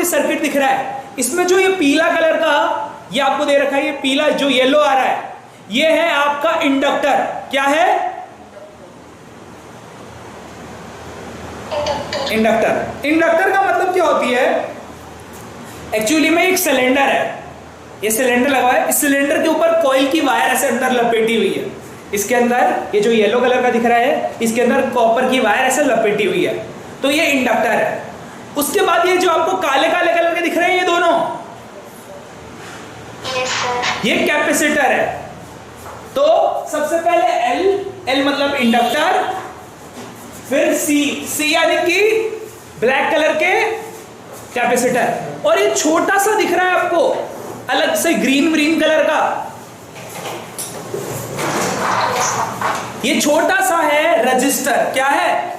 ये सर्किट दिख रहा है, इसमें जो ये पीला कलर का ये आपको दे रखा है, ये पीला जो येलो आ रहा है, ये है आपका इंडक्टर। क्या है? इंडक्टर। इंडक्टर का मतलब क्या होती है? एक्चुअली में एक सिलेंडर है, ये सिलेंडर लगा है, इस सिलेंडर के ऊपर कॉइल की वायर ऐसे अंदर लपेटी हुई है, इसके अंदर ये जो येलो कलर का दिख रहा है, इसके अंदर कॉपर की वायर ऐसे लपेटी हुई है, तो ये इंडक्टर है। उसके बाद ये जो आपको काले काले कलर के दिख रहे हैं ये दोनों, ये कैपेसिटर है। तो सबसे पहले L मतलब इंडक्टर, फिर C यानी कि ब्लैक कलर के कैपेसिटर, और ये छोटा सा दिख रहा है आपको अलग से ग्रीन कलर का, ये छोटा सा है रजिस्टर। क्या है?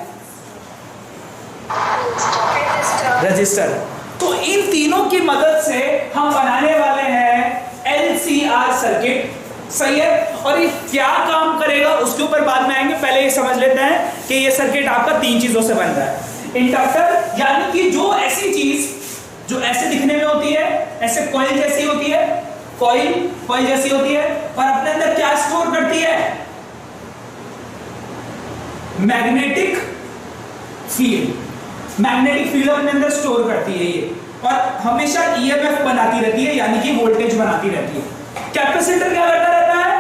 रजिस्टर। तो इन तीनों की मदद से हम बनाने वाले हैं LCR सर्किट। सही है? और ये क्या काम करेगा उसके ऊपर बाद में आएंगे, पहले ये समझ लेते हैं कि ये सर्किट आपका 3 चीजों से बन रहा है। इंडक्टर यानी कि जो ऐसी चीज जो ऐसे दिखने में होती है, ऐसे कॉइल जैसी होती है, कॉइल जैसी होती है, और अपने अंदर क्या स्टोर करती है? Magnetic field. मैग्नेटिक फील्ड अपने अंदर स्टोर करती है ये, और हमेशा EMF बनाती रहती है, यानी कि वोल्टेज बनाती रहती है। कैपेसिटर क्या करता रहता है?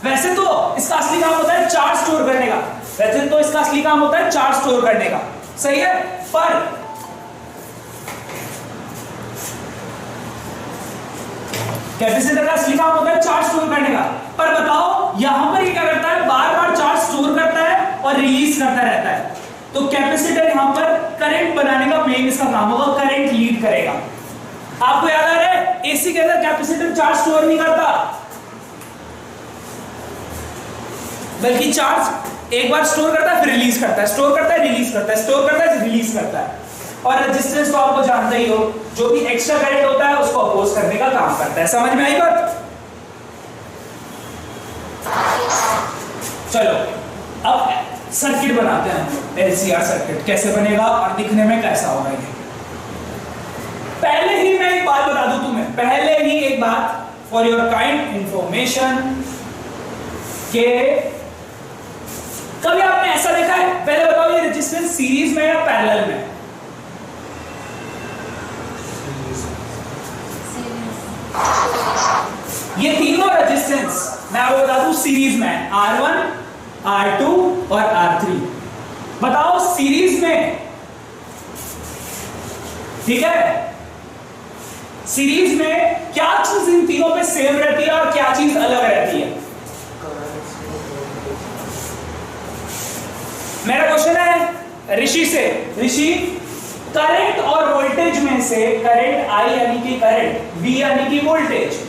वैसे तो इसका असली काम होता है चार्ज स्टोर करने का, सही है, पर कैपेसिटर का असली काम होता है चार्ज स्टोर करने का। पर बताओ यहां पर ये क्या करता है? बार बार चार्ज स्टोर करता है और रिलीज करता रहता है। तो कैपेसिटर यहां पर करंट बनाने का मेन इसका काम होगा, करंट लीड करेगा। आपको याद आ रहा है एसी के अंदर कैपेसिटर चार्ज स्टोर नहीं करता, बल्कि चार्ज एक बार स्टोर करता है फिर रिलीज करता है, स्टोर करता है रिलीज करता है, स्टोर करता है रिलीज करता है। और रेजिस्टेंस तो आपको जानते ही हो, जो भी एक्स्ट्रा करंट होता है उसको अपोज करने का काम करता है। समझ में आई बात? चलो अब सर्किट बनाते हैं। LCR सर्किट कैसे बनेगा और दिखने में कैसा होगा ये। पहले ही मैं एक बात बता दूं तुम्हें, पहले ही एक बात फॉर योर काइंड इंफॉर्मेशन, के कभी आपने ऐसा देखा है? पहले बताओ ये रेजिस्टेंस सीरीज में या पैरेलल में? ये तीनों रेजिस्टेंस मैं आपको बता दूं सीरीज में, R1, R2 और R3। बताओ सीरीज में, ठीक है, सीरीज में क्या चीज इन तीनों पे सेम रहती है और क्या चीज अलग रहती है? मेरा क्वेश्चन है ऋषि से। ऋषि, करंट और वोल्टेज में से करंट I यानी कि करंट, V यानी कि वोल्टेज,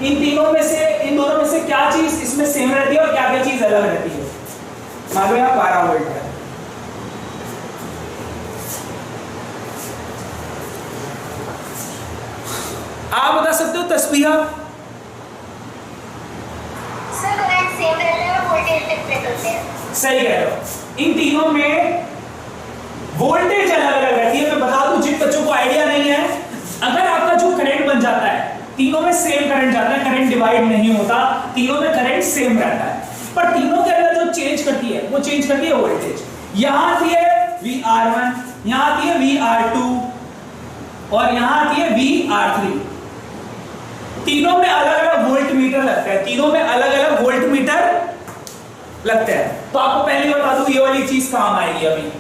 इन तीनों में से, इन दोनों में से क्या चीज इसमें सेम रहती है और क्या क्या चीज अलग रहती है? मान लो यहाँ 12 वोल्ट है, आप बता सकते हो तस्बीहा? सर करंट सेम रहता है और वोल्टेज डिफरेंट होते हैं। सही कह रहे हो। इन तीनों में वोल्टेज अलग अलग रहती है। मैं बता दूं जिन बच्चों को आइडिया नहीं है, अगर आपका जो करंट बन जाता है, तीनों में सेम करंट जाता है, करंट डिवाइड नहीं होता, तीनों में करंट सेम रहता है, पर तीनों के अंदर जो चेंज करती है वो चेंज करती है वोल्टेज। यहां आती है VR1, यहां आती है VR2 और यहां आती है VR3। तीनों में अलग अलग वोल्ट मीटर लगता है, तीनों में अलग अलग वोल्ट मीटर लगता है। तो आपको पहले बता दूं ये वाली चीज काम आएगी अभी।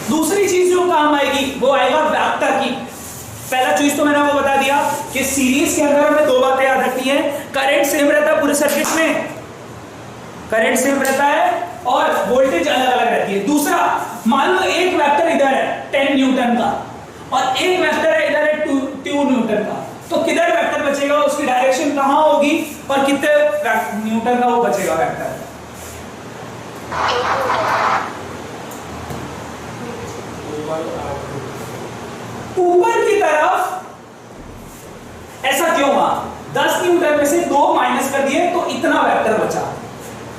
दूसरी चीज जो काम आएगी वो आएगा वेक्टर की। पहला चीज तो मैंने आपको बता दिया कि सीरीज के अंदर हमें दो बातें याद रखनी है, करंट सेम रहता है पूरे सर्किट में, करंट सेम रहता है और वोल्टेज अलग अलग रहती है। दूसरा, मान लो एक वेक्टर इधर है 10 न्यूटन का और एक वेक्टर है इधर है 2 न्यूटन का, तो किधर वेक्टर बचेगा, उसकी डायरेक्शन कहां होगी और कितने न्यूटन का वो बचेगा वेक्टर? ऊपर की तरफ। ऐसा क्यों हुआ? 10 न्यूटन में से 2 माइनस कर दिए तो इतना वेक्टर बचा।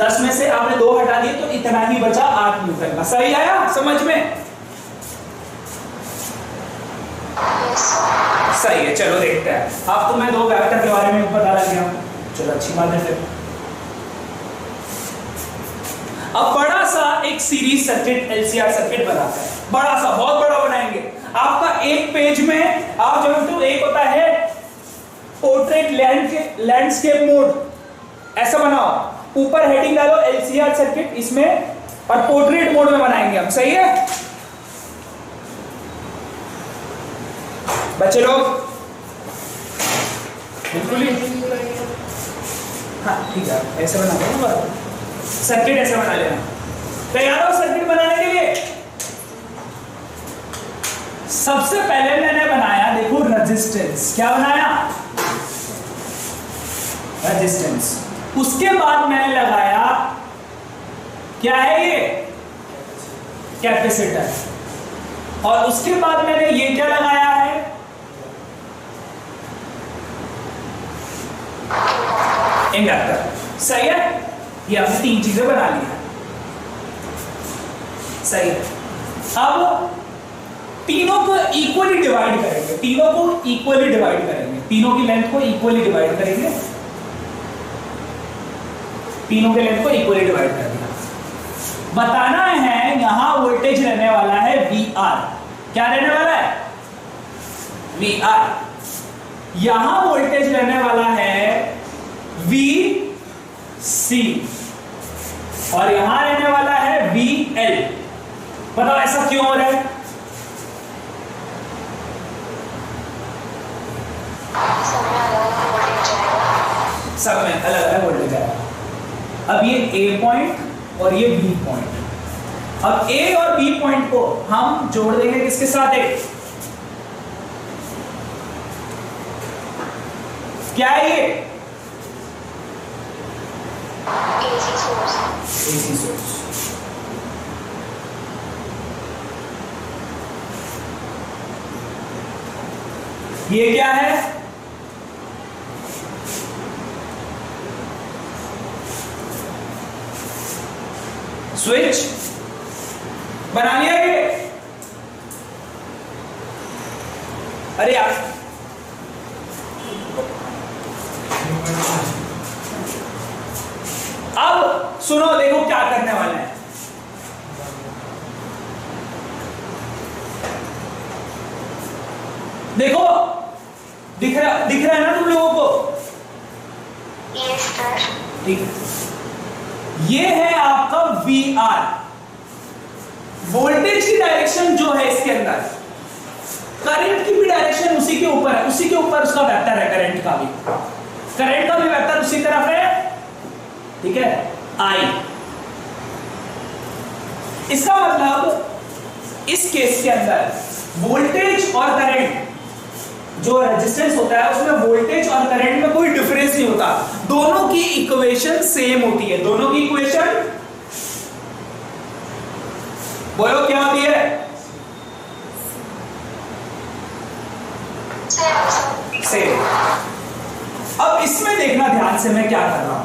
10 में से आपने 2 हटा दिए तो इतना ही बचा 8 न्यूटन का। सही आया समझ में? सही है, चलो देखते हैं। अब तुम्हें 2 वेक्टर के बारे में पता लग गया, चलो अच्छी बात है। फिर अब बड़ा सा एक सीरीज सर्किट एलसीआर सर्किट बनाते हैं, बड़ा सा बहुत बड़ा बनाएंगे। आपका एक पेज में आप जानते हो एक होता है पोर्ट्रेट लैंडस्केप मोड, ऐसा बनाओ, ऊपर हेडिंग डालो एलसीआर सर्किट इसमें, और पोर्ट्रेट मोड में बनाएंगे हम। सही है बच्चे लोग? बिल्कुल ही हाँ ठीक है, ऐसे बना दो सर्किट, ऐसे बना लेना। तैयार हो सर्किट बनाने के लिए? सबसे पहले मैंने बनाया, देखो रेजिस्टेंस, क्या बनाया? रेजिस्टेंस। उसके बाद मैंने लगाया, क्या है ये? कैपेसिटर। और उसके बाद मैंने ये क्या लगाया है? इंडक्टर। सही है, ये आपने 3 चीजें बना ली है। सही है, अब तीनों को इक्वली डिवाइड करेंगे, तीनों को इक्वली डिवाइड करेंगे, तीनों की लेंथ को इक्वली डिवाइड करेंगे, तीनों के लेंथ को इक्वली डिवाइड कर दिया। बताना है यहां वोल्टेज रहने वाला है VR। क्या रहने वाला है? VR। यहां वोल्टेज रहने वाला है VC और यहां रहने वाला है VL। बताओ ऐसा क्यों हो रहा है? सब में अलग अलग वोल्टेज आएगा। अब ये A पॉइंट और ये B पॉइंट, अब A और B पॉइंट को हम जोड़ देंगे किसके साथ? एक क्या है ये? AC source. ये क्या है? स्विच। बना लिया ये? अरे यार अब सुनो, देखो क्या करने वाले हैं। देखो दिख रहा है ना तुम लोगों को? ठीक है, ये है आपका VR। वोल्टेज की डायरेक्शन जो है इसके अंदर, करंट की भी डायरेक्शन उसी के ऊपर है, उसी के ऊपर उसका वेक्टर है। करंट का भी वेक्टर उसी तरफ है। ठीक है, I। इसका मतलब इस केस के अंदर वोल्टेज और करंट, जो रेजिस्टेंस होता है उसमें वोल्टेज और करंट में कोई डिफरेंस नहीं होता, दोनों की इक्वेशन सेम होती है। दोनों की इक्वेशन बोलो क्या होती है? सेम। अब इसमें देखना ध्यान से मैं क्या कर रहा हूं।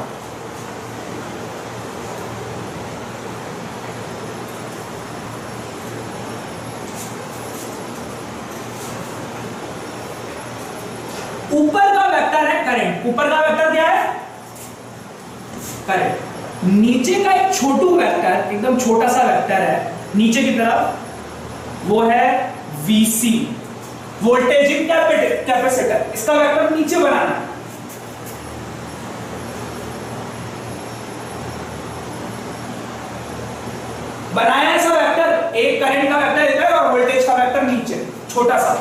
ऊपर का वेक्टर है करंट, ऊपर का वेक्टर क्या है? करंट। नीचे का एक छोटू वेक्टर, एकदम छोटा सा वेक्टर है नीचे की तरफ, वो है VC, वोल्टेज इन कैपेसिटर। इसका वेक्टर नीचे बनाना। बनाया ऐसा वेक्टर, एक करंट का वेक्टर इधर और वोल्टेज का वेक्टर नीचे छोटा सा।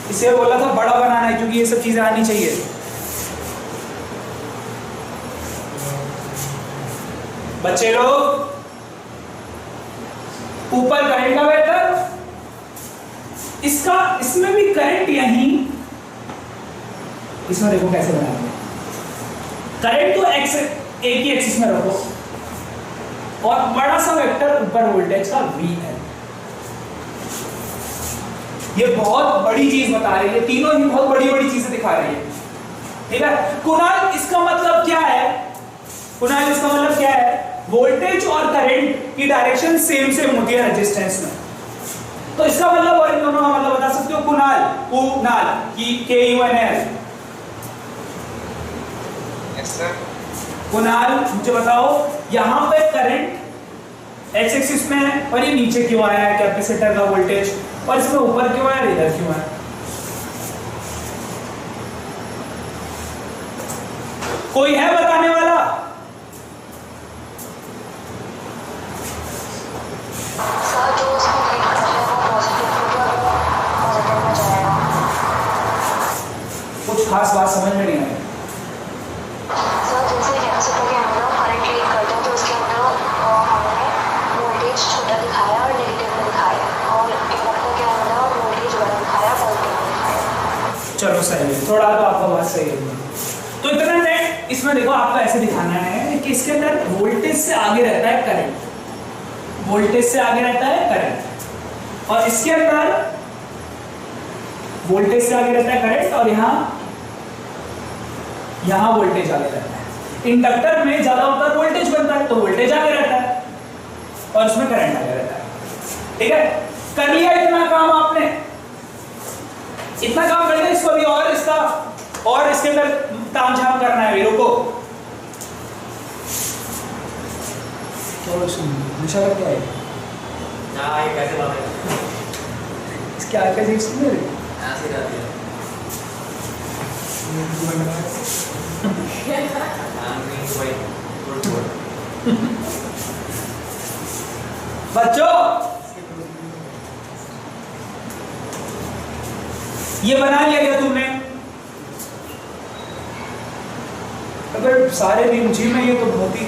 इसे बोला था बड़ा बनाना है क्योंकि ये सब चीजें आनी चाहिए। बच्चे लोग, ऊपर करंट का वेक्टर, इसमें भी करंट यहीं, इसमें देखो कैसे बनाएंगे। करंट तो एक्स एक ही एक्सिस में रखो और बड़ा सा वेक्टर ऊपर वोल्टेज का VL। ये बहुत बड़ी चीज बता रही है, तीनों ही बहुत बड़ी बड़ी चीजें दिखा रही है। ठीक है कुणाल, इसका मतलब क्या है? कुणाल इसका मतलब क्या है? वोल्टेज और करंट की डायरेक्शन सेम सेम होती है रेजिस्टेंस में। तो इसका मतलब और इन दोनों का मतलब बता सकते हो कुणाल? कुणाल की KUNL। Yes sir. कुणाल मुझे बताओ, यहां पे करंट एक्स एक्सिस में है और ये नीचे क्यों आया है कैपेसिटर का वोल्टेज, और इसमें ऊपर क्यों आया, इधर क्यों आया? कोई है बताने वाला? सर जो उसमें हीट कर रहे हैं वो पॉजिटिव में जाएगा। कुछ खास बात समझ में नहीं आई। सर जैसे कैपेसिटर के अंदर करंट लीक करते हैं तो उसके अंदर हमने वोल्टेज छोटा दिखाया और नेगेटिव में दिखाया, और इंडक्टर के अंदर वोल्टेज बड़ा दिखाया, पॉजिटिव में दिखाया। चलो सही है, थोड़ा तो आपका बात सही है। तो इतना नेट इसमें देखो, आपको ऐसे दिखाना है कि इसके अंदर वोल्टेज से आगे रहता है करंट, वोल्टेज से आगे रहता है करंट, और इसके अंदर वोल्टेज से आगे रहता है करंट, और यहां वोल्टेज आगे रहता है। इंडक्टर में ज्यादा होता है वोल्टेज बनता है तो वोल्टेज आगे रहता है और इसमें करंट आगे रहता है। ठीक है, कर लिया इतना काम आपने, इतना काम कर लिया। इसको भी और इसका और इसके अंदर तामझाम करना है वीरों को। निशा का क्या है? हां ये कैसे बात है? इसके आगे से इसमें ऐसे कर दिया। बच्चों ये बना लिया क्या तुमने? अगर सारे भी मुझे में ये तो बहुत ही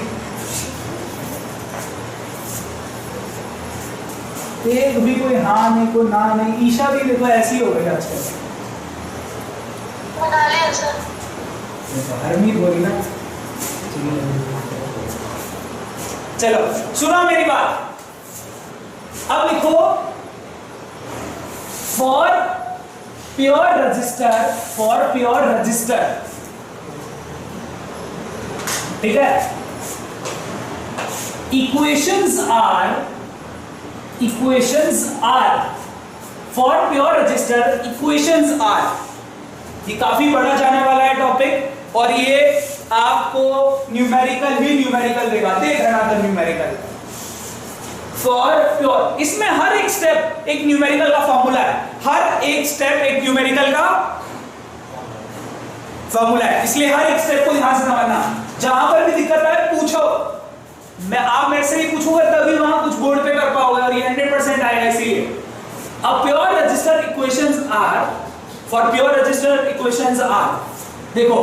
एक भी कोई हाँ नहीं कोई ना नहीं। ईशा भी देखो ऐसी हो गई आजकल, बना लिया सर। हरमीत हो रही ना। चलो सुनो मेरी बात, अब लिखो for pure resistor, for pure resistor. ठीक है, equations are for pure resistor, equations are. ये काफी बड़ा जाने वाला है टॉपिक, और ये आपको न्यूमेरिकल ही न्यूमेरिकल देगा, देख रहा था न्यूमेरिकल फॉर प्योर। इसमें हर एक स्टेप एक न्यूमेरिकल का फॉर्मूला है, हर एक स्टेप एक न्यूमेरिकल का फॉर्मूला है, इसलिए हर एक स्टेप को ध्यान से समझना। जहां पर भी दिक्कत आए पूछो, आप मेरे से ही पूछोगे तभी वहां कुछ बोर्ड पे कर पाओगे, और ये 100% आएगा। इसीलिए अब pure resistor equations are, for pure resistor equations are, देखो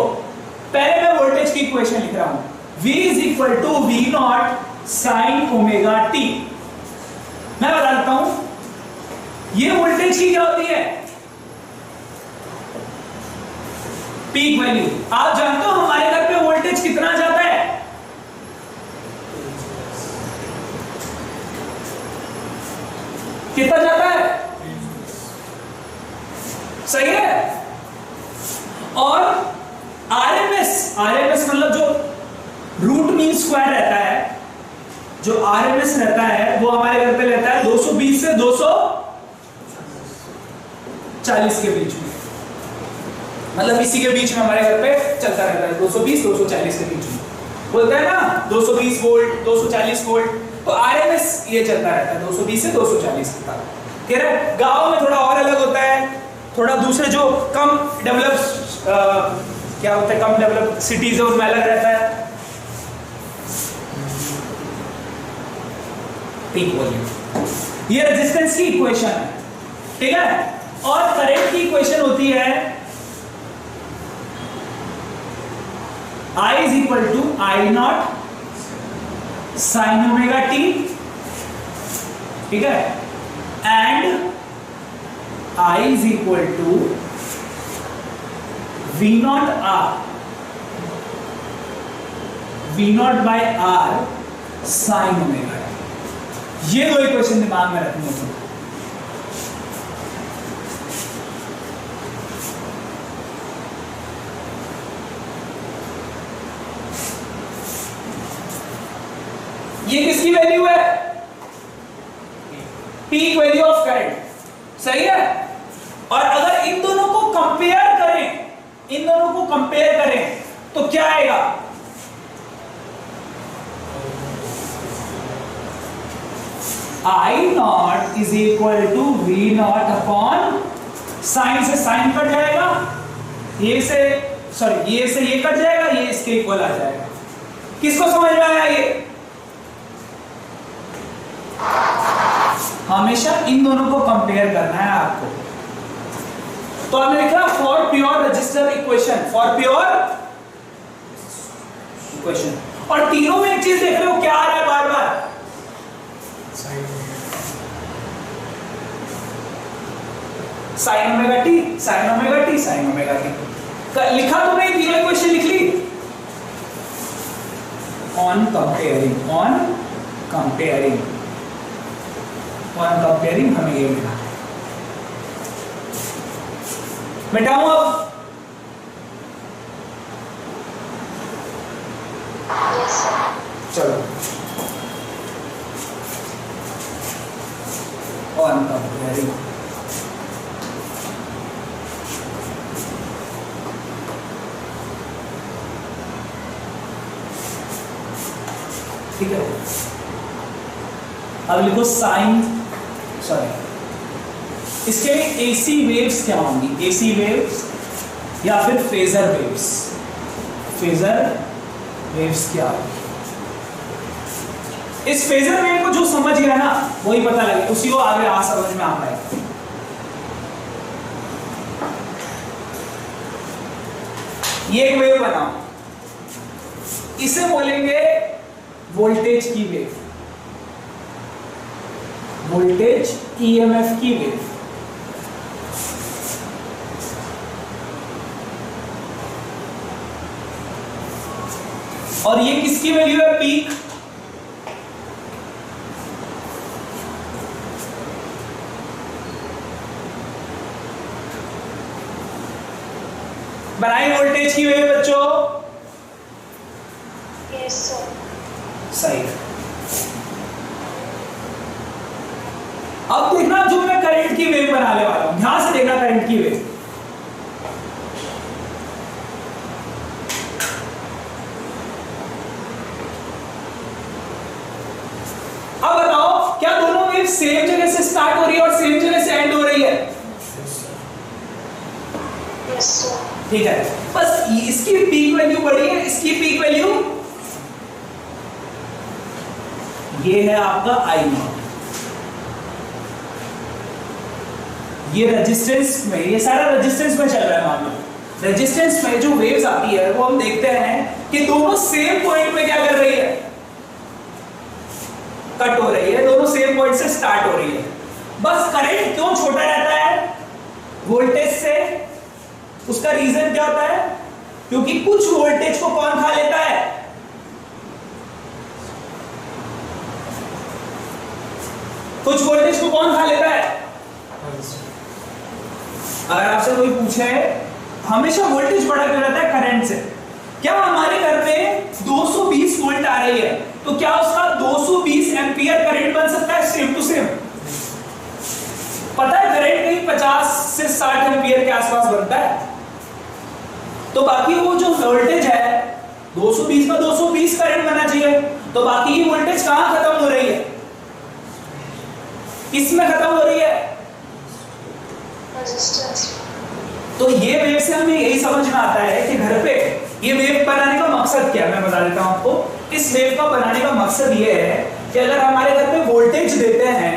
पहले मैं वोल्टेज की इक्वेशन लिख रहा हूं, V is equal to V naught sine omega t. मैं बता देता हूं ये वोल्टेज की क्या होती है, पीक वैल्यू। आप जानते हो हमारे घर पे वोल्टेज कितना जाता है? कितना जाता है? सही है। और आरएमएस मतलब जो रूट मीन स्क्वायर रहता है, जो आरएमएस रहता है वो हमारे घर पे रहता है 220 से 240 के बीच में, मतलब इसी के बीच में हमारे घर पे चलता रहता है, 220 240 के बीच में बोलते हैं ना, 220 वोल्ट 240 वोल्ट, तो आरएमएस ये चलता रहता है 220 से 240 तक। ठीक है, गांव में थोड़ा और अलग होता है, थोड़ा दूसरे जो कम डेवलप क्या होता है, कम डेवलप सिटीज है उसमें अलग रहता है पीक वॉल्यूम। ये रेजिस्टेंस की इक्वेशन है, ठीक है। और करंट की इक्वेशन होती है I is equal to I naught sin omega T, ठीक है, and I is equal to V naught R, V naught by R sin omega T. ये दो इक्वेशन दिमाग में रखनी होगी। ये किसकी वैल्यू है? पीक वैल्यू ऑफ करंट, सही है। और अगर इन दोनों को कंपेयर करें तो क्या आएगा? I naught is equal to V naught upon sine से साइन कट जाएगा, ये से ये कट जाएगा, ये इसके इक्वल आ जाएगा। किसको समझ में आया? ये हमेशा इन दोनों को कंपेयर करना है आपको। तो हमने लिखा फॉर प्योर रजिस्टर इक्वेशन, और तीनों में एक चीज देख रहे हो क्या आ रहा है बार बार? Sine omega t, sine omega t, sine omega t. लिखा तुमने तीनों इक्वेशन लिख ली। ऑन कंपेयरिंग हमें ये मिला। मिटाऊं अब? Yes, sir. चलो ऑन कंपेयरिंग, ठीक है। अब लिखो इसके एसी वेव्स क्या होंगी? एसी वेव्स या फिर फेजर वेव्स क्या होगी? इस फेजर वेव को जो समझ गया ना वही पता लगे, उसी को आगे समझ में आ पाएगा। ये एक वेव बनाओ, इसे बोलेंगे वोल्टेज की वेव, वोल्टेज ईएमएफ की वेव। और ये किसकी वैल्यू है? पीक। बनाई वोल्टेज की वेव बच्चों? Yes, sir. सही है। अब देखना जो मैं करंट की वेव बनाने वाला हूं, ध्यान से देखना करंट की वेव। अब बताओ क्या दोनों वेव सेम जगह से स्टार्ट हो रही है और सेम जगह से एंड हो रही है? Yes, sir. ठीक है, बस इसकी पीक वैल्यू बड़ी है, इसकी पीक वैल्यू ये है आपका आई नॉट। ये रेजिस्टेंस में, ये सारा रेजिस्टेंस में चल रहा है मामला। रेजिस्टेंस में जो वेव्स आती है वो हम देखते हैं कि दोनों सेम पॉइंट पे क्या कर रही है? कट हो रही है, दोनों सेम पॉइंट से स्टार्ट हो रही है। बस करंट क्यों छोटा रहता है वोल्टेज से? उसका रीजन क्या होता है? क्योंकि कुछ वोल्टेज को कौन खा लेता है? कुछ वोल्टेज को कौन खा लेता है? अगर आपसे कोई पूछे हमेशा वोल्टेज बड़ा क्यों रहता है करंट से? क्या हमारे घर में 220 वोल्ट आ रही है तो क्या उसका 220 एम्पियर करंट बन सकता है सेम टू सेम? पता है करंट कहीं 50 से 60 एम्पियर के आसपास बनता है। तो बाकी वो जो वोल्टेज है 220 में 220 करंट बनना चाहिए, तो बाकी की वोल्टेज कहां खत्म हो रही है? किसमें खत्म हो रही है? Resistance. तो ये वेव से हमें यही समझ में आता है कि घर पे ये वेव बनाने का मकसद क्या है। मैं बता देता हूं आपको। इस वेव का बनाने का मकसद ये है कि अगर हमारे घर पे वोल्टेज देते हैं,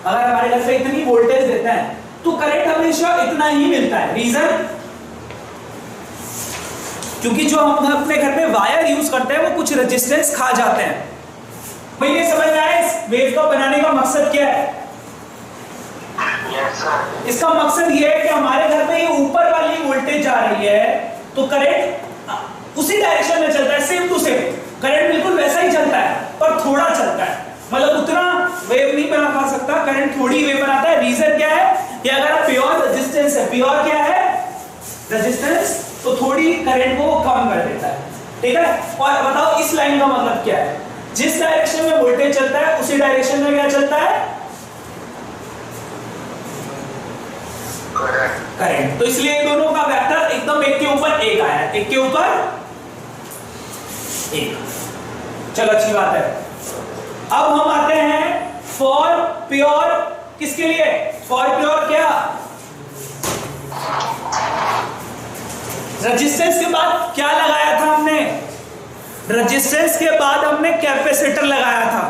अगर हमारे घर पे इतनी वोल्टेज देते हैं तो करंट हमेशा इतना ही मिलता है। रीजन? क्योंकि जो हम अपने घर में वायर यूज करते हैं वो कुछ रेजिस्टेंस खा जाते हैं। भाई ये समझ में आया इस वेव का बनाने का मकसद क्या है? Yes, sir. इसका मकसद ये है कि हमारे घर में ये ऊपर वाली वोल्टेज जा रही है तो करंट उसी डायरेक्शन में चलता है, सेम टू सेम। करंट बिल्कुल वैसा ही चलता है पर थोड़ा चलता है, मतलब उतना वेव नहीं बना पा सकता, करंट थोड़ी वेव बनाता है। रीजन क्या है कि अगर प्योर रेजिस्टेंस है, प्योर क्या है? रेजिस्टेंस, तो थोड़ी करंट को कम कर देता है। ठीक है, और बताओ इस लाइन का मतलब क्या है? जिस डायरेक्शन में वोल्टेज चलता है उसी डायरेक्शन में क्या चलता है? करंट। तो इसलिए दोनों का वेक्टर एकदम एक के ऊपर एक आया, एक के ऊपर एक। चलो अच्छी बात है। अब हम आते हैं फॉर प्योर, किसके लिए? फॉर प्योर क्या? रेजिस्टेंस के बाद क्या लगाया था हमने? रेजिस्टेंस के बाद हमने कैपेसिटर लगाया था।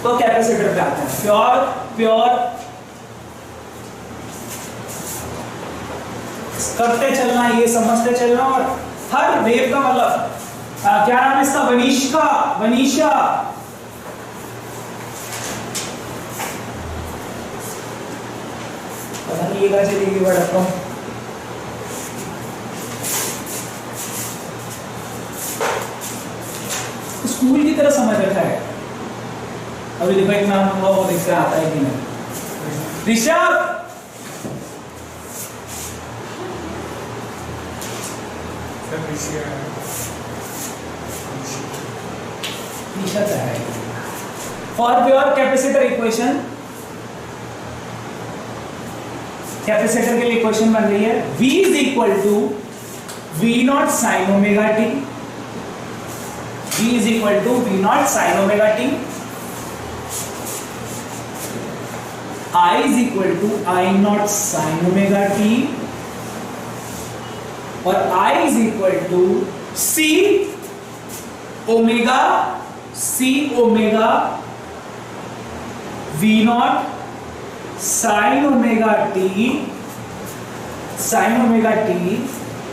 तो कैपेसिटर पे आते हैं। प्योर करते चलना, ये समझते चलना। और हर वेव का मतलब क्या नाम है इसका? वनीशा। पता नहीं ये कहाँ चलेगी बड़ा कम। स्कूल की तरह समझ रखा है। अभी देखो एक नाम हुआ, वो देखते आता है कि नहीं। Rishabh, for pure capacitor equation, capacitor के लिए इक्वेशन बन रही है V is equal to V naught sine omega t. V is equal to V naught sine omega t. I is equal to I naught sine omega t. और I is equal to C omega V naught sine omega t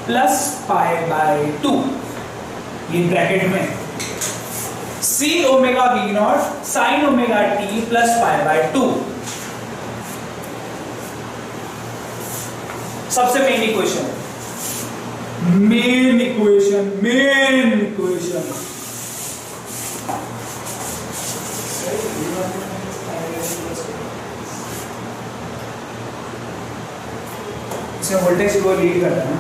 plus pi by 2। ये bracket में C omega V naught sine omega t plus pi by 2। सबसे main equation, main equation. इसमें voltage को lead करता है ना,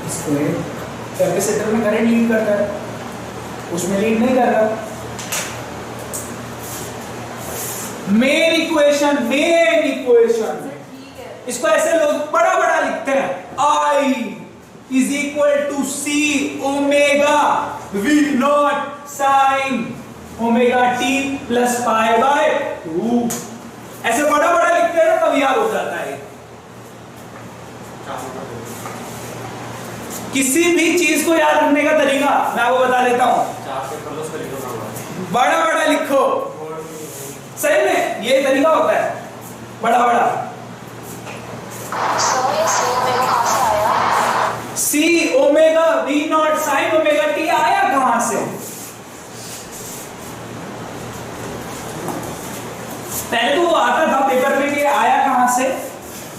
इसको capacitor में करंट लीड करता है, उसमें लीड नहीं कर रहा। मेन इक्वेशन इसको ऐसे लोग बड़ा बड़ा लिखते हैं, I is equal to C omega V naught sine omega t plus pi by 2। ऐसे बड़ा बड़ा लिखते हैं, तब याद हो जाता है। किसी भी चीज को याद रखने का तरीका मैं आपको बता देता हूं। बड़ा बड़ा लिखो, सही में ये तरीका होता है, बड़ा बड़ा। C omega V naught sine omega T आया कहां से? पहले तो वो आता था पेपर में कि आया कहां से,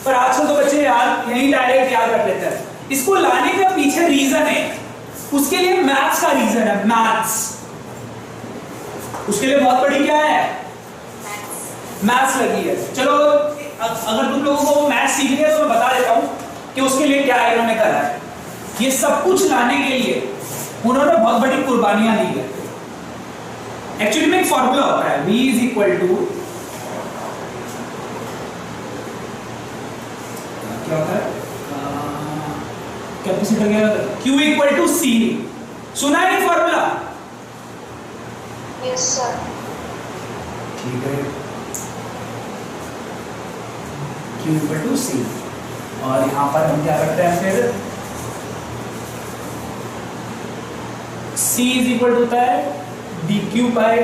पर आजकल तो बच्चे याद यही डायरेक्ट याद कर लेते हैं। इसको लाने का पीछे रीजन है, उसके लिए मैथ्स का रीजन है। मैथ्स उसके लिए बहुत बड़ी क्या है? मैथ्स लगी है। चलो अगर तुम लोगों को मैथ्स सीखनी है तो मैं बता देता हूं कि उसके लिए क्या इन्होंने करा है। ये सब कुछ लाने के लिए उन्होंने बहुत बड़ी कुर्बानियां दी है। एक्चुअली में एक फॉर्मूला होता है, V इज इक्वल टू क्या होता है, कैपेसिटर क्या होता है? Q equal to C। सुना है ये फॉर्मूला? Yes sir. ठीक है, Q इक्वल टू C। और यहां पर हम क्या करते हैं फिर? C इज इक्वल टू होता है dq बाय,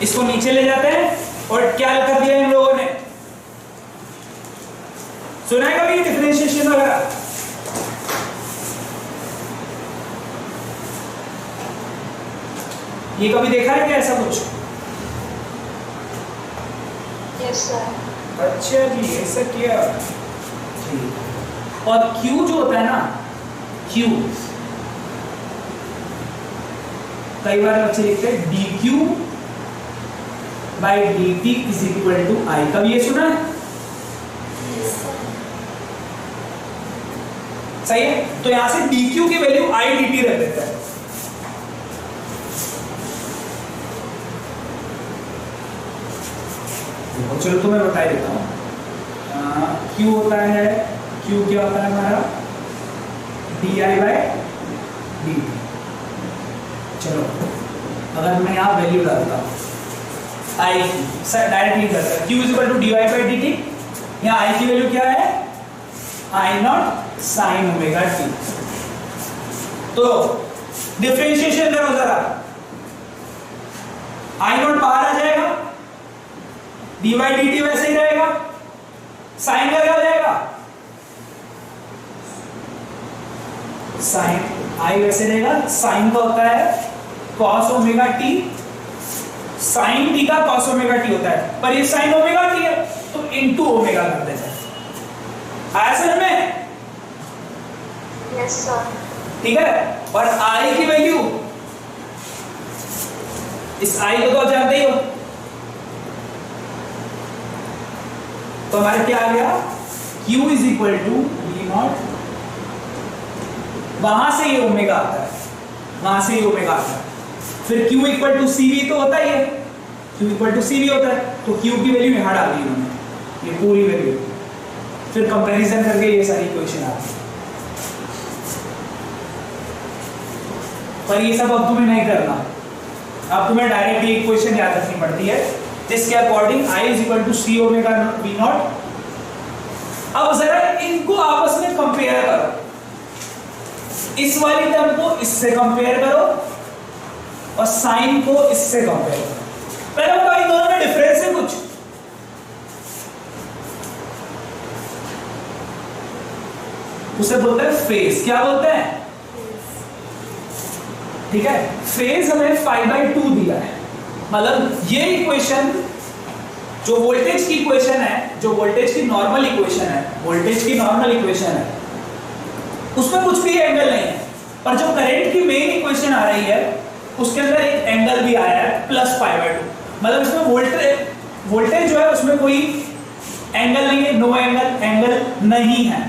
इसको नीचे ले जाते हैं और क्या कर दिया इन लोगों ने? सुना है कभी डिफरेंशिएशन वगैरह? ये कभी देखा है क्या ऐसा कुछ? Yes sir. अच्छा जी, ऐसा किया। ठीक। और Q जो होता है ना, Q कई बार बच्चे लिखते हैं dq by dt is equal to I। कभी ये सुना है? सही है, तो यहां से dq की वैल्यू I dt रख देते हैं। चलो तो मैं बता देता हूं। Q होता है, Q क्या होता है हमारा di/dt। चलो अगर मैं यहाँ वैल्यू डालता हूँ I की, सर डायरेक्टली करता है Q = dy/dt। यहाँ I की वैल्यू क्या है I0 sin ओमेगा t। तो डिफरेंशिएशन करो जरा, I0 बाहर आ जाएगा, dy/dt वैसे ही रहेगा, साइन का क्या हो जाएगा साइन I वैसे रहेगा, साइन का होता है cos omega t, sine t का cos ओमेगा t होता है, पर ये साइन ओमेगा t है तो इनटू ओमेगा कर देते हैं। आया समझ में? Yes sir. ठीक है, और I की वैल्यू, इस I को तो आप जानते ही हो, तो हमारे क्या आ गया Q = V0, वहां से ये ओमेगा आता है, वहां से ये ओमेगा आता है, फिर Q = CV तो होता ही है, Q = CV होता है, तो Q की वैल्यू यहां डाल दी उन्होंने, ये पूरी वैल्यू, फिर कंपैरिजन करके ये सारी इक्वेशन आती है। पर ये सब अब तुम्हें नहीं करना, अब तुम्हें डायरेक्ट ये इक्वेशन याद रखनी पड़ती है, जिसके according I = C omega V0। अब जरा इनको आपस में कंपेयर करो, इस वाली टर्म को इससे कंपेयर करो और साइन को इससे कंपेयर करो। पहले बताओ इन दोनों में डिफरेंस है कुछ? उसे बोलते हैं फेज। क्या बोलते हैं? ठीक है, फेज हमें 5/2 दिया है, मतलब ये इक्वेशन जो वोल्टेज की इक्वेशन है, जो वोल्टेज की नॉर्मल इक्वेशन है, वोल्टेज की नॉर्मल इक्वेशन है, उसमें कुछ भी एंगल नहीं है, पर जो करंट की मेन इक्वेशन आ रही है उसके अंदर एक एंगल भी आया है +π/2, मतलब इसमें वोल्टेज जो है उसमें कोई एंगल नहीं है, नो एंगल नहीं है,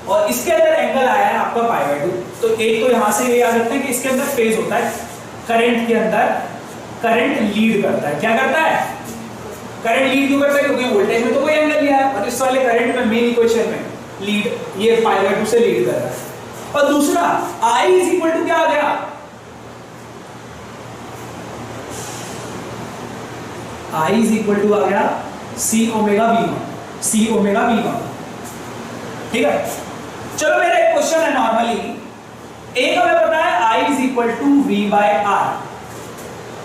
और इसके अंदर एंगल आया है आपका π/2। तो एक तो यहां से ये याद रखते हैं कि इसके अंदर फेज होता है, करंट के अंदर करंट लीड करता है। क्या करता है? करंट लीड क्यों करता है? क्योंकि वोल्टेज में तो कोई एंगल नहीं आया, और इस वाले करंट में मेन इक्वेशन में लीड, ये π/2 से लीड कर रहा है। और दूसरा I = क्या आ गया? I = आ गया C ओमेगा V0। ठीक है, चलो मेरा एक क्वेश्चन है नॉर्मली, एक हमें पता है I = V/R,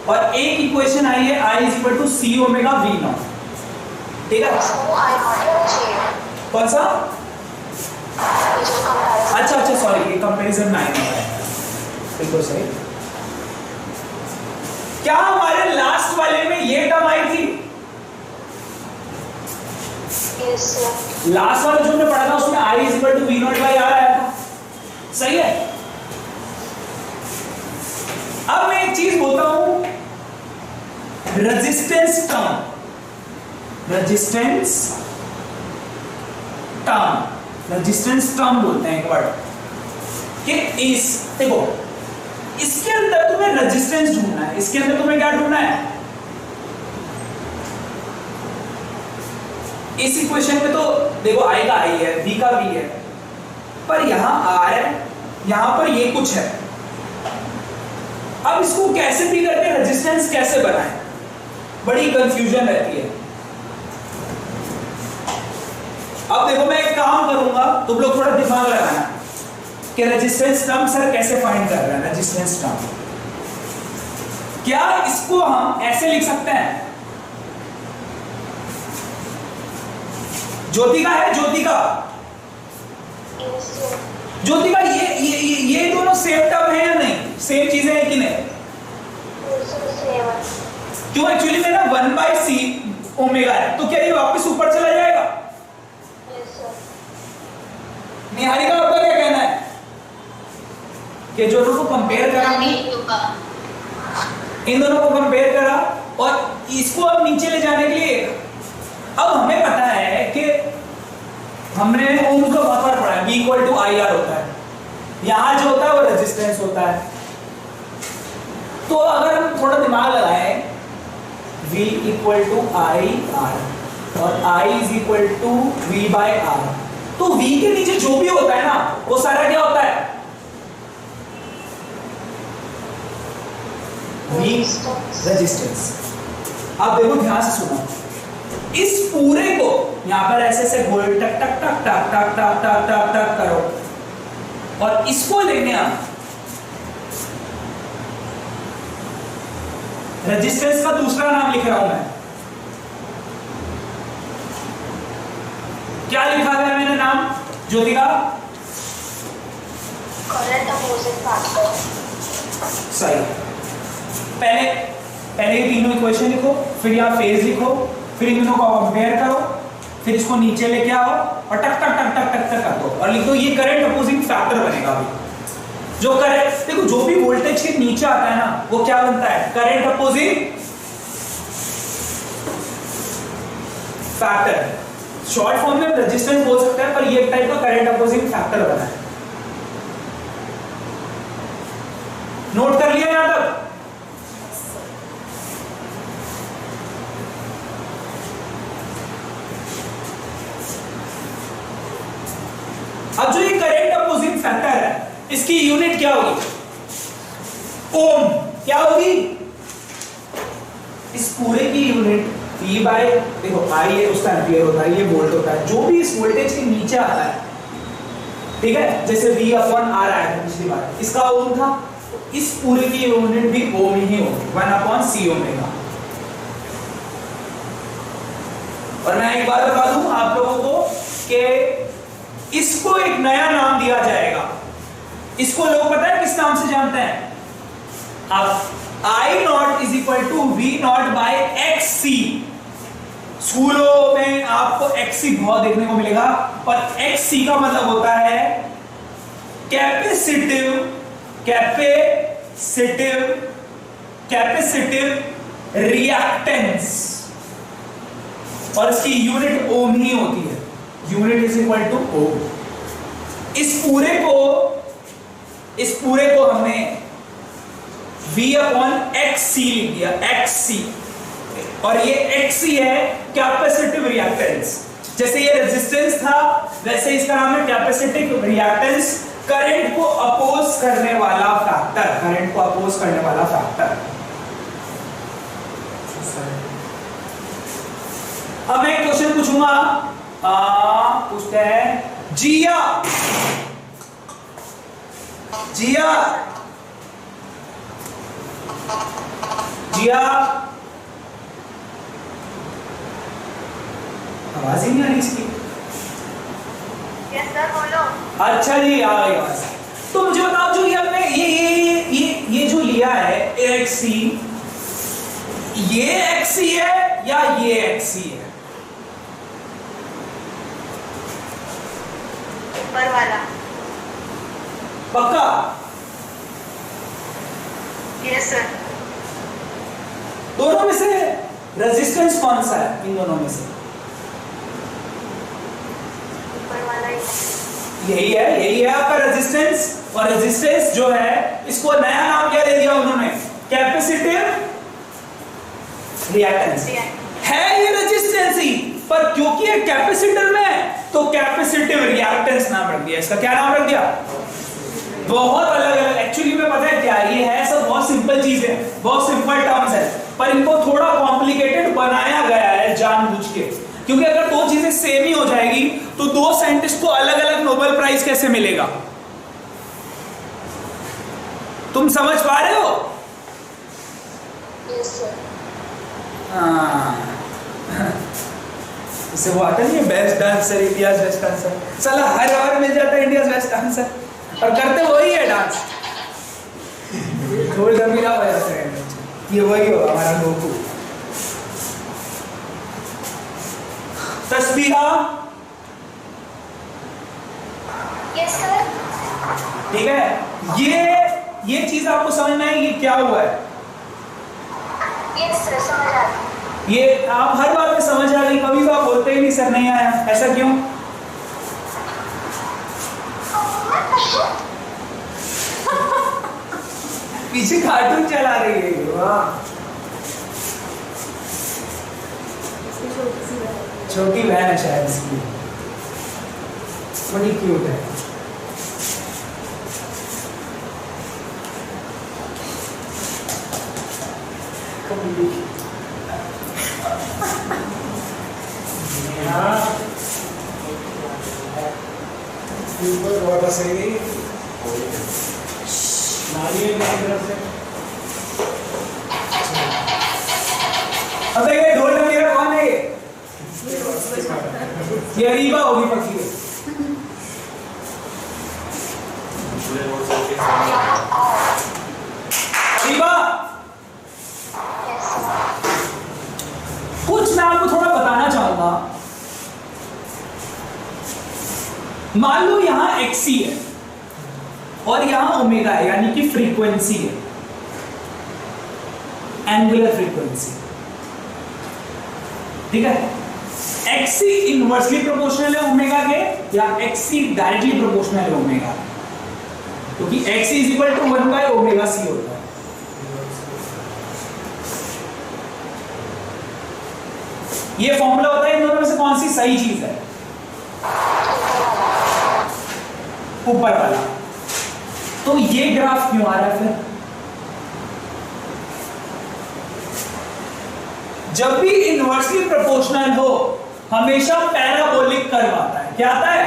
और एक इक्वेशन आई है I = C ओमेगा V0। ठीक है, इसको I0 लेना चाहिए। कौन सा? ये जो कंपैरिजन। अच्छा सॉरी, ये कंपैरिजन में आएगा, बिल्कुल सही। क्या हमारे लास्ट वाले में ये टर्म आई थी? Yes sir. लास्ट वाला जो हमने पढ़ा था उसमें I = V0/R आया था, सही है। अब मैं एक चीज बोलता हूं, रेजिस्टेंस टर्म बोलते हैं एक वर्ड कि इस, देखो इसके अंदर तुम्हें रेजिस्टेंस ढूंढना है, इसके अंदर तुम्हें क्या ढूंढना है? इस इक्वेशन में तो देखो I का I है, V का V है, पर यहां R है, यहां पर ये कुछ है। अब इसको कैसे भी करके रेजिस्टेंस कैसे बनाएं, बड़ी कंफ्यूजन रहती है। अब देखो मैं एक काम करूंगा, तुम लोग थोड़ा दिमाग लगाना कि रेजिस्टेंस टर्म सर कैसे फाइंड कर रहे हैं। रेजिस्टेंस टर्म क्या, इसको हम ऐसे लिख सकते हैं, ज्योतिका है, ज्योतिका ये दोनों सेम टर्म है या नहीं? सेम चीजें हैं कि नहीं? क्यों? एक्चुअली मेरा 1/C ओमेगा है, तो क्या ये वापस ऊपर चला जाएगा? निहारिका आपका क्या कहना है कि जो दोनों को कंपेयर करा, इन दोनों को कंपेयर करा और इसको अब नीचे ले जाने के लिए, अब हमें पता है कि हमने ओम का बहुत बार पढ़ा है, V = IR होता है, होता है। तो अगर हम थोड़ा दिमाग लगाएं, V equal to I R और I is equal to V by R, तो V के नीचे जो भी होता है ना वो सारा क्या होता है? V resistance. आप देखो ध्यान से सुनो, इस पूरे को यहां पर ऐसे से गोल टक टक टक टक टक टक टक टक टक करो और इसको लेंगे आप रेजिस्टेंस का दूसरा नाम लिख रहा हूं मैं। क्या लिखा है मैंने नाम ज्योतिका? Current opposing factor. सही। पहले ये तीनों इक्वेशन लिखो, फिर यहाँ फेज लिखो, फिर इन दोनों को कंपेयर करो, फिर इसको नीचे लेके आओ और टक टक टक टक टक टक कर दो और लिख दो ये करंट अपोजिंग फैक्टर बनेगा। अभी जो करंट देखो, जो भी वोल्टेज के नीचे आता है ना वो क्या बनता है? Current opposing factor. Short form में रेजिस्टेंस बोल सकते हैं, पर ये टाइप का करंट अपोजिंग फैक्टर बना है। नोट कर लिया यहां तक? अब जो ये करंट अपोजिंग फैक्टर है इसकी यूनिट क्या होगी? ओम। क्या होगी? इस पूरे की यूनिट V बाय, देखो I है उसका एम्पियर होता है, ये वोल्ट होता है, जो भी इस वोल्टेज के नीचे आता है, ठीक है, जैसे V अपॉन R आया था पिछली बार, इसका ओम था, इस पूरे की यूनिट भी ओम ही होगी, 1 अपॉन C ओमेगा। और मैं एक बार बता दूं आप लोगों को कि इसको एक नया नाम दिया जाएगा। इसको लोग पता है किस नाम से जानते हैं? आप I naught is equal to V naught by XC। स्कूलों में आपको XC बहुत देखने को मिलेगा, पर XC का मतलब होता है कैपेसिटिव रिएक्टेंस, और इसकी यूनिट ओम ही होती है। Unit is equal two ohm. इस पूरे को हमने V अपॉन XC लिख दिया, XC, और ये XC है कैपेसिटिव रिएक्टेंस। जैसे ये रेजिस्टेंस था वैसे इसका नाम है कैपेसिटिव रिएक्टेंस, करंट को अपोज करने वाला फैक्टर। अब मैं एक क्वेश्चन पूछूंगा, पूछते हैं जिया आवाज ही नहीं आ रही इसकी। यस सर, बोलो। अच्छा जी, आ गई आवाज। तो मुझे बताओ, जो ये हमने ये जो लिया है XC, ये XC है या ये XC है? ऊपर वाला। पक्का? Yes sir. दोनों में से रेजिस्टेंस कौन सा है इन दोनों में से? ऊपर वाला यही है आपका रेजिस्टेंस। और रेजिस्टेंस जो है इसको नया नाम क्या दे दिया उन्होंने? Capacitive reactance. है ये रेजिस्टेंस ही, पर क्योंकि ये कैपेसिटर में है तो कैपेसिटिव रिएक्टेंस नाम रख दिया। इसका क्या नाम रख दिया? बहुत अलग एक्चुअली में पता है क्या, ये है सब बहुत सिंपल चीज है, बहुत सिंपल टर्म्स है, पर इनको थोड़ा कॉम्प्लिकेटेड बनाया गया है जानबूझ के, क्योंकि अगर दो चीजें सेम ही हो जाएगी तो दो साइंटिस्ट को अलग अलग नोबेल प्राइज कैसे मिलेगा? तुम समझ पा रहे हो? Yes sir. इसे वो आता नहीं है best dancer, India's best dancer, साला हर बार मिल जाता है इंडियाज बेस्ट डांसर, और करते वही है डांस। थोड़ी जमीन आ जाते हैं, ये वही होगा हमारा गोकू। Tasbiha, yes sir. ठीक है, ये चीज आपको समझ में आएगी क्या हुआ है? यस सर, समझ आ गई। ये आप हर बात में समझ आ गई, कभी तो आप बोलते ही नहीं सर नहीं आया, ऐसा क्यों? पीछे कार्टून चला रही है ये, वाह। छोटी बहन है शायद इसकी, बड़ी क्यूट है। बहुत सही नारियल की तरफ से। अबे ये ढोल मेरा कौन है? ये अरीबा होगी पक्की। अरीबा, कुछ मैं आपको थोड़ा बताना चाहूंगा। मान लो यहां XC है और यहां ओमेगा है, यानी कि फ्रीक्वेंसी है, एंगुलर फ्रीक्वेंसी, ठीक है। XC इनवर्सली प्रोपोर्शनल है ओमेगा के, या XC डायरेक्टली प्रोपोर्शनल है ओमेगा, क्योंकि XC is equal to 1 by omega C होता है। ये फॉर्मूला होता है, इन दोनों में से कौन सी सही चीज है? ऊपर वाला। तो ये ग्राफ क्यों आ रहा है फिर? जब भी इनवर्सली प्रोपोर्शनल हो हमेशा पैराबोलिक कर्व आता है। क्या आता है?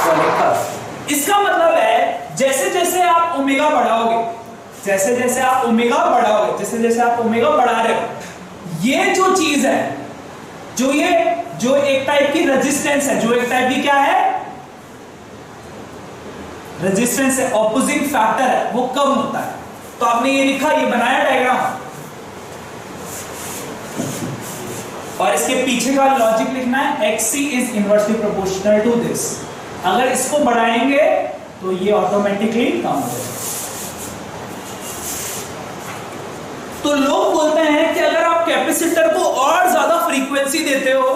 Parabolic curve. इसका मतलब है जैसे जैसे आप ओमेगा बढ़ाओगे, जैसे जैसे आप ओमेगा बढ़ाओगे, जैसे जैसे आप ओमेगा बढ़ा रहे हो, ये जो चीज है, जो एक टाइप की रेजिस्टेंस है, जो एक टाइप की क्या है? रेजिस्टेंस है, ऑपोजिट फैक्टर है, वो कम होता है। तो आपने ये लिखा, ये बनाया डायग्राम, और इसके पीछे का लॉजिक लिखना है XC is inversely proportional to this. अगर इसको बढ़ाएंगे तो ये ऑटोमेटिकली कम हो जाएगा। तो लोग बोलते हैं कि अगर आप कैपेसिटर को और ज्यादा फ्रीक्वेंसी देते हो,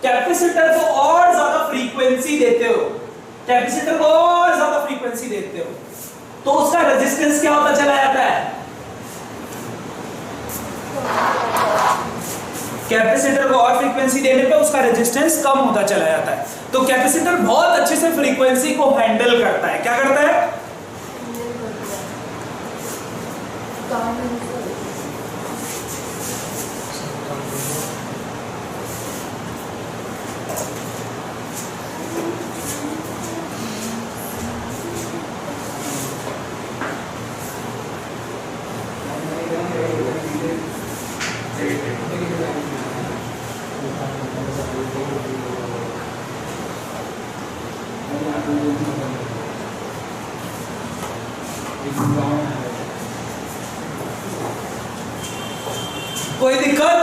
कैपेसिटर को और ज्यादा फ्रीक्वेंसी देते हो, कैपेसिटर को और ज्यादा फ्रीक्वेंसी देते हो, तो उसका रेजिस्टेंस क्या होता चला जाता है? कैपेसिटर को और फ्रीक्वेंसी देने पे उसका रेजिस्टेंस कम होता चला जाता है। तो कैपेसिटर बहुत अच्छे से फ्रीक्वेंसी को हैंडल करता है। क्या करता है? कोई दिक्कत?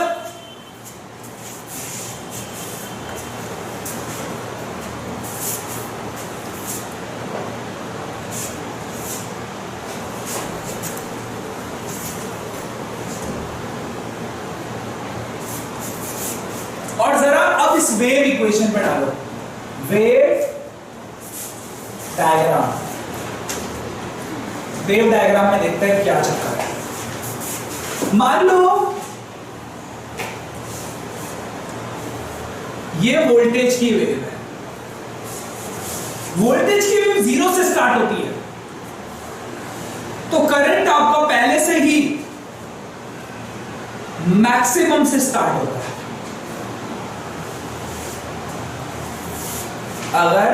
और जरा अब इस वेव इक्वेशन पे डालो, वेव डायग्राम। वेव डायग्राम में देखते हैं क्या चक्कर है। मान लो ये वोल्टेज की वेव है। वोल्टेज की वेव 0 से स्टार्ट होती है, तो करंट आपका पहले से ही मैक्सिमम से स्टार्ट होता है। अगर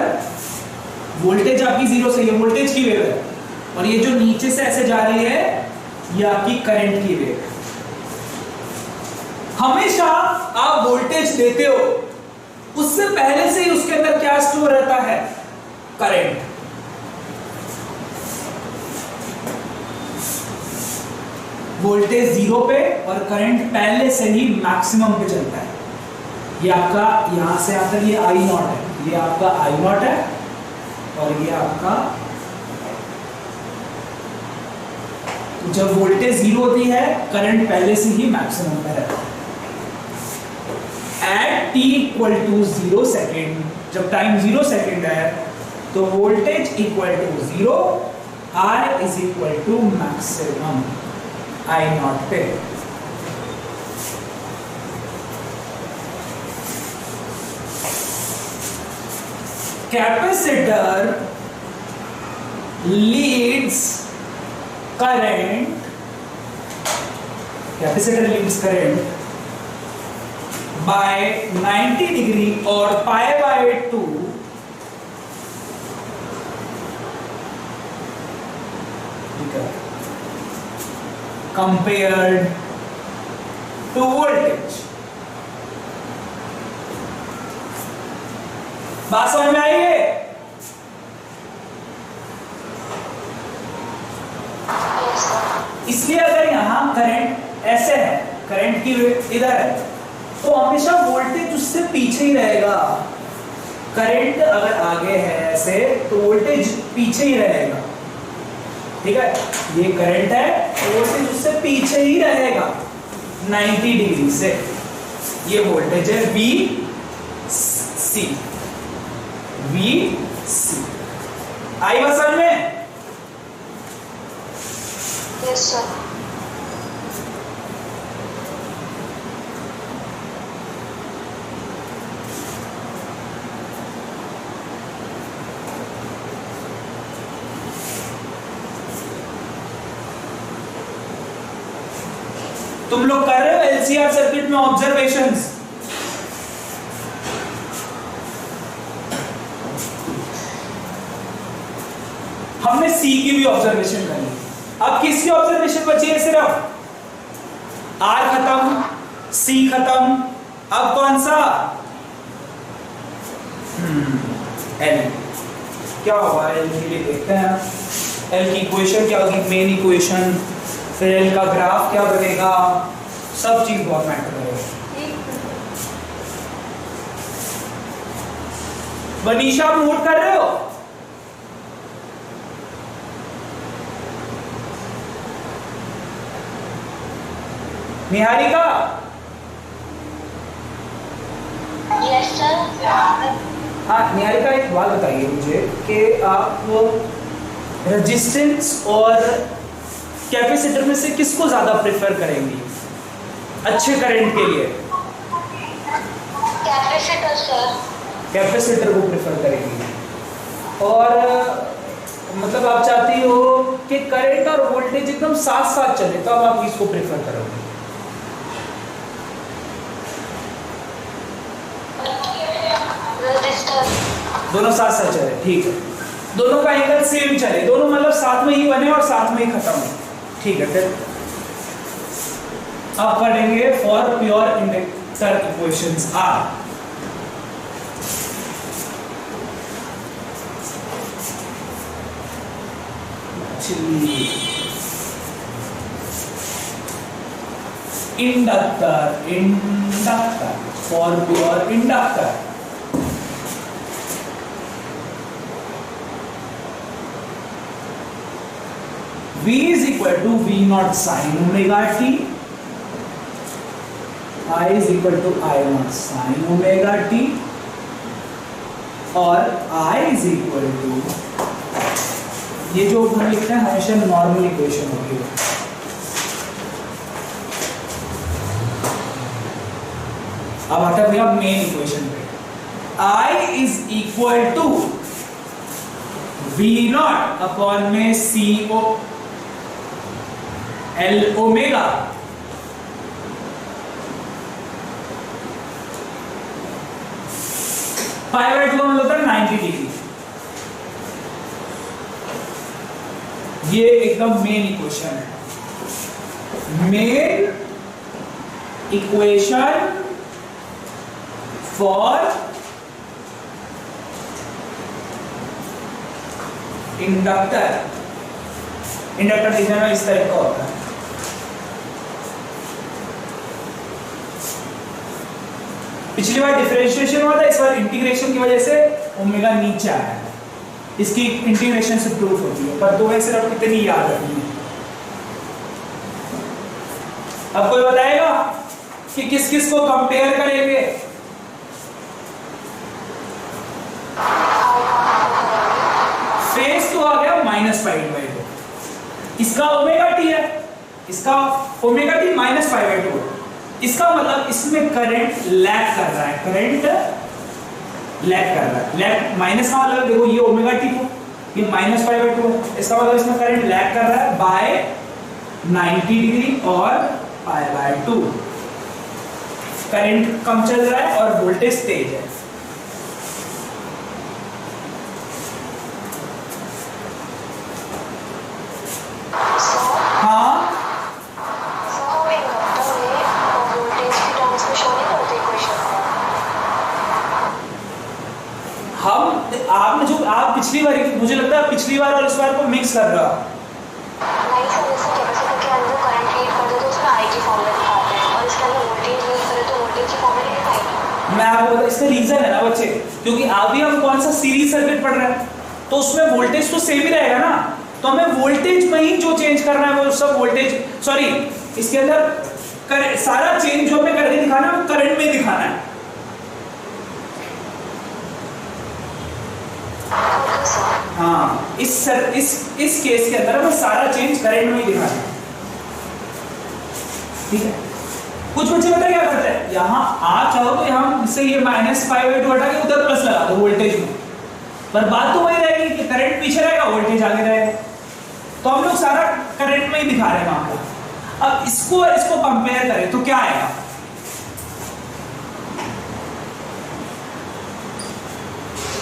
वोल्टेज आपकी 0 से, ये वोल्टेज की वेव है, और ये जो नीचे से ऐसे जा रही है ये आपकी करंट की वेव है। हमेशा आप वोल्टेज देते हो, उससे पहले से ही उसके अंदर क्या स्टोर रहता है? करंट। वोल्टेज 0 पे और करंट पहले से ही मैक्सिमम पे चलता है। ये आपका यहां से आता है, ये I0 है, ये आपका I0 है, और ये आपका, तो जब वोल्टेज 0 होती है करंट पहले से ही मैक्सिमम पे रहता है। At t equal to 0 second, जब टाइम 0 सेकेंड है तो voltage equal to 0 I is equal to maximum I naught पे। Capacitor leads current, capacitor leads current by 90 degree और pi by 2 compared to voltage। बात समझ में आई है? Yes, sir. इसलिए अगर यहां करंट ऐसे है, करंट की इधर है, तो हमेशा वोल्टेज उससे पीछे ही रहेगा। करंट अगर आगे है ऐसे तो वोल्टेज पीछे ही रहेगा, ठीक है। ये करंट है तो वोल्टेज उससे पीछे ही रहेगा 90 डिग्री से। ये वोल्टेज है वी सी, वी सी। आई बात समझ में? Yes, sir. तुम लोग कर रहे हो एलसीआर सर्किट में ऑब्जर्वेशंस? हमने सी की भी ऑब्जर्वेशन कर ली। अब किसकी ऑब्जर्वेशन बची है? सिर्फ आर खत्म, सी खत्म, अब कौन सा? एल। क्या होगा एल के लिए? देखते हैं एल की इक्वेशन क्या होगी, मेन इक्वेशन, फिर एल का ग्राफ क्या बनेगा, सब चीज बहुत मैटर करेगा। मनीषा आप नोट कर रहे हो? निहारिका? Yes, sir. हाँ निहारिका, एक बात बताइए मुझे कि आप रेजिस्टेंस और कैपेसिटर में से किसको ज्यादा प्रेफर करेंगी अच्छे करंट के लिए? Capacitor, sir. कैपेसिटर को प्रेफर करेंगी। और मतलब आप चाहती हो कि करंट और वोल्टेज एकदम साथ साथ चले, तो अब आप इसको प्रेफर करोगे? Resistor. दोनों साथ साथ चले, ठीक है। दोनों का एंगल सेम चले, दोनों मतलब साथ में ही बने और साथ में ही खत्म हो, ठीक है। फिर अब पढ़ेंगे for pure inductor equations are. Inductor for pure inductor. V is equal to V naught sin omega t, I is equal to I naught sin omega t, और I is equal to, ये जो हम लिखते हैं हमेशा normal equation होती है। अब आता है भैया मेन इक्वेशन पे। I is equal to V naught upon में C O L omega, pi by 2 मतलब होता है 90 डिग्री। ये एकदम मेन इक्वेशन है, main equation for inductor. Inductor दिखने में इस तरह का होता है। पिछली बार डिफरेंशिएशन हुआ था, इस बार इंटीग्रेशन की वजह से ओमेगा नीचे आया है। इसकी इंटीग्रेशन से प्रूफ होती है, पर 2 सिर्फ कितनी याद रखनी है। अब कोई बताएगा कि किस किस को कंपेयर करेंगे? फेस तो आ गया -π/2, इसका ओमेगा टी है, इसका omega T minus pi by 2 है। इसका मतलब इसमें करंट लैग कर रहा है, करंट लैग कर रहा है। लैग माइनस का मतलब देखो ये ओमेगा टी को, ये माइनस पाई बाई 2 है, इसका मतलब इसमें करंट लैग कर रहा है बाय 90 डिग्री और पाई बाय 2। करंट कम चल रहा है और वोल्टेज तेज है। हाँ सो हम इंडक्टर में वोल्टेज की टर्म्स में शो नहीं करते इक्वेशन को। हम आपने जो आप पिछली बार, मुझे लगता है पिछली बार और इस बार को मिक्स कर रहा। नहीं सर, जैसे कैपेसिटर के अंदर करंट लीड कर दे तो उसमें आई की फॉर्म में दिखाते हैं, और इसके अंदर वोल्टेज लीड करे तो वोल्टेज की फॉर्म में नहीं दिखाएगी। मैं आपको बता, इसका रीजन है ना बच्चे, क्योंकि अभी हम कौन सा सीरीज सर्किट पढ़ रहे हैं, तो उसमें वोल्टेज तो सेम ही रहेगा ना, तो हमें वोल्टेज में ही जो चेंज करना है वो सब वोल्टेज, सॉरी इसके अंदर सारा चेंज जो हमें करके दिखाना है वो करंट में दिखाना है। Okay sir. हाँ, इस केस के अंदर हमें सारा चेंज करंट में ही दिखाना है, ठीक है। कुछ बच्चे पता क्या करते हैं, यहाँ आप चाहो तो यहाँ से ये माइनस पाई बाई 2 हटा के उधर प्लस लगा दो वोल्टेज में, पर बात तो वही रहेगी कि करंट पीछे रहेगा, वोल्टेज आगे रहेगा। तो हम लोग सारा करंट में ही दिखा रहे हैं वहां पर। अब इसको और इसको कंपेयर करें तो क्या आएगा,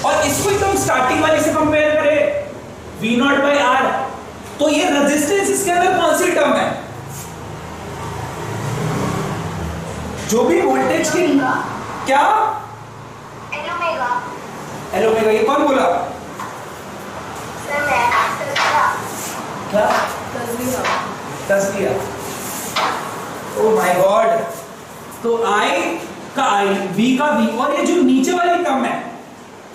और इसको एकदम स्टार्टिंग वाले से कंपेयर करें V0 बाई R, तो ये रेजिस्टेंस इसके अंदर कौन सी टर्म है, जो भी वोल्टेज की क्या एल ओमेगा। एल ओमेगा, ये कौन बोला, सर मैं क्या तस्वीर, ओ माय गॉड। तो I का I, V का V, और ये जो नीचे वाली टर्म है,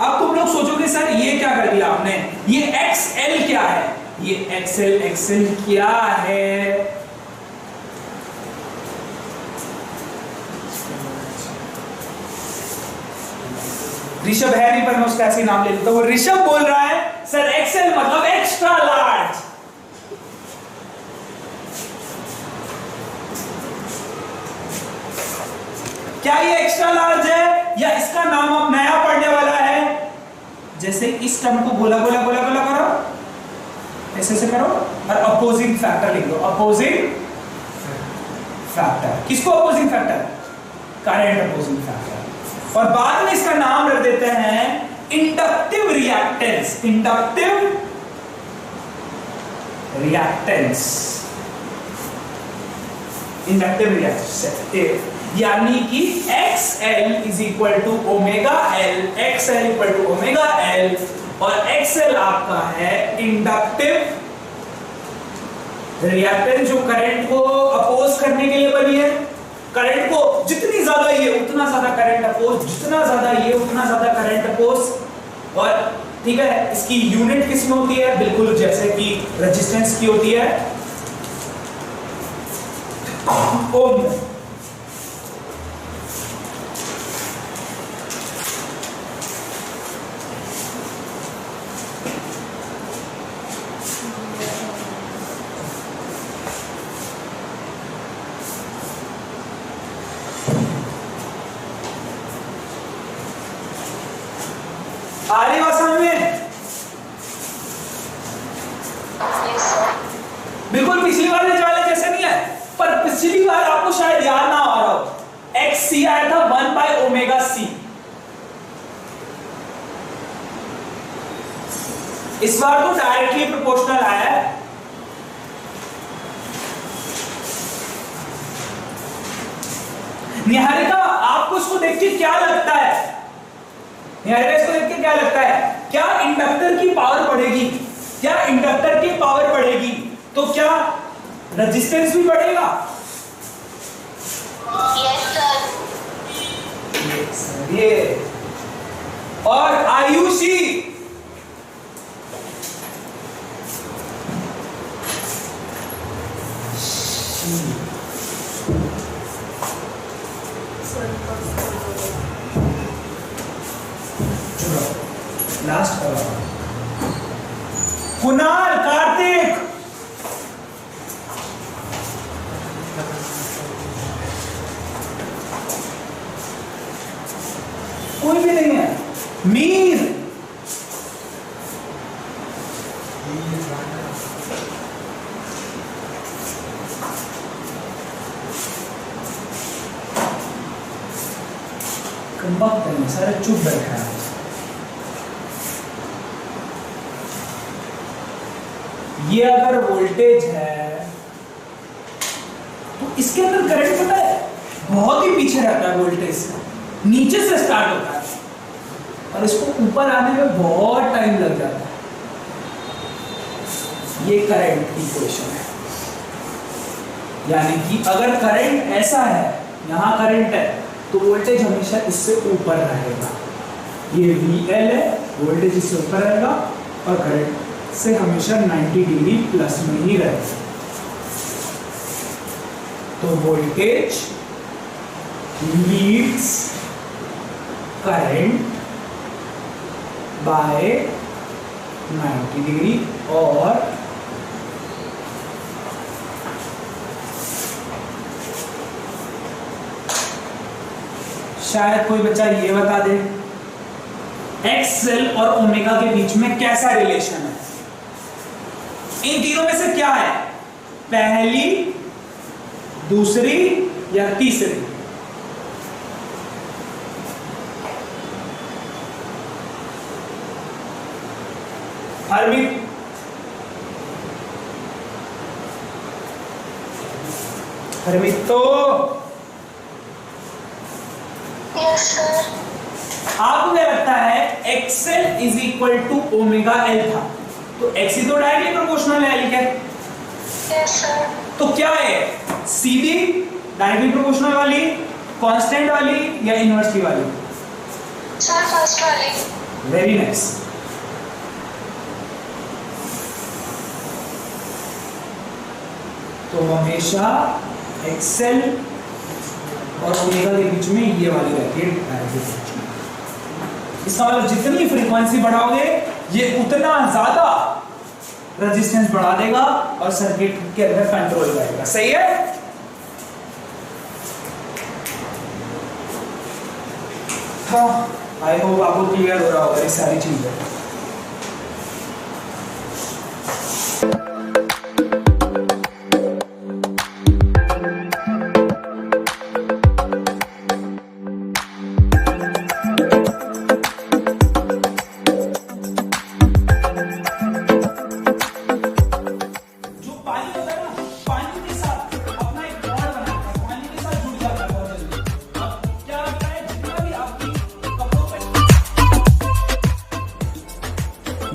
अब तुम लोग सोचोगे सर ये क्या कर दिया आपने, ये XL क्या है, ये XL क्या है, ऋषभ है नहीं पर मैं उसका ऐसे नाम ले लेता हूं। ऋषभ बोल रहा है सर XL मतलब एक्स्ट्रा लार्ज। क्या ये एक्स्ट्रा लार्ज है या इसका नाम अब नया पढ़ने वाला है, जैसे इस टर्म को गोला गोला गोला गोला करो, ऐसे से करो और अपोजिंग फैक्टर लिख दो, अपोजिंग फैक्टर। किसको opposing factor, current opposing factor. और बाद में इसका नाम रख देते हैं inductive reactance, inductive reactance, inductive reactance, यानी कि XL is equal to omega L, XL equal to omega L, और XL आपका है इंडक्टिव रिएक्टेंस, जो करंट को अपोज करने के लिए बनी है। करंट को जितनी ज्यादा ये उतना ज्यादा करंट अपोज, जितना ज्यादा ये उतना ज्यादा करंट अपोज। और ठीक है, इसकी यूनिट किस में होती है, बिल्कुल जैसे कि रेजिस्टेंस की होती है ओम। आ रही बात समझ में, बिल्कुल पिछली बार वाले जैसे नहीं है, पर पिछली बार आपको शायद याद ना आ रहा हो, XC आया था 1 बाय ओमेगा C, इस बार तो डायरेक्टली प्रोपोर्शनल आया है। निहारिका आपको इसको देख के क्या लगता है, निहारिका इसको देख के क्या लगता है, क्या इंडक्टर की पावर बढ़ेगी, क्या इंडक्टर की पावर बढ़ेगी तो क्या रेजिस्टेंस भी बढ़ेगा। Yes sir. ये और आयुषी लास्ट कुणाल, कार्तिक, कोई भी नहीं है। मीर वक्त नहीं, सारे चुप बैठा है। ये अगर वोल्टेज है तो इसके अंदर करंट पता है बहुत ही पीछे रहता है वोल्टेज से, नीचे से स्टार्ट होता है और इसको ऊपर आने में बहुत टाइम लग जाता है। ये करंट की इक्वेशन है, यानी कि अगर करंट ऐसा है, यहां करंट है तो वोल्टेज हमेशा इससे ऊपर रहेगा। ये VL है, वोल्टेज इससे ऊपर रहेगा और करंट से हमेशा 90 डिग्री प्लस में ही रहेगा। तो voltage leads current by 90 degree और शायद कोई बच्चा ये बता दे एक्सेल और ओमेगा के बीच में कैसा रिलेशन है। इन तीनों में से क्या है, पहली, दूसरी या तीसरी? हरमीत, हरमीत तो यस सर। आपको क्या लगता है XL is equal to omega L था, तो एक्स ही तो डायरेक्टली प्रोपोर्शनल है एल के। Yes sir. तो क्या है, सीधी डायरेक्टली प्रोपोर्शनल वाली, कांस्टेंट वाली या इनवर्सली वाली? सर फर्स्ट वाली। Very nice. तो हमेशा एक्सएल और ओमेगा के बीच में ये वाली रहती है डायरेक्टली प्रोपोर्शनल। इसका मतलब जितनी फ्रीक्वेंसी बढ़ाओगे ये उतना ज्यादा रेजिस्टेंस बढ़ा देगा और सर्किट के अंदर कंट्रोल रहेगा। सही है? हाँ, आई होप आपको क्लियर हो रहा होगा ये सारी चीजें।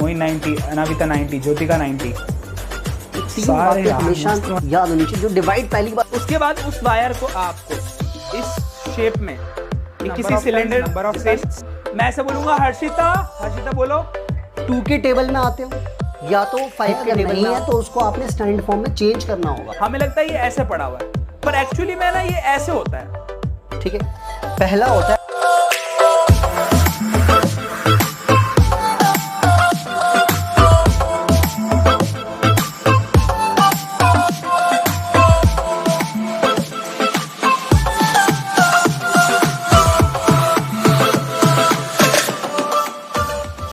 मोइन 90, अनाविता 90, ज्योतिका 90। सारे हमेशा याद होनी चाहिए जो डिवाइड पहली बार। उसके बाद उस वायर को आपको इस शेप में किसी सिलेंडर से, मैं ऐसे बोलूंगा हर्षिता, हर्षिता बोलो। 2 के टेबल में आते हो या तो 5 के टेबल में है तो उसको आपने स्टैंड फॉर्म में चेंज करना होगा। हमें लगता है ये ऐसे पड़ा हुआ है पर एक्चुअली में ना ये ऐसे होता है। ठीक है, पहला होता है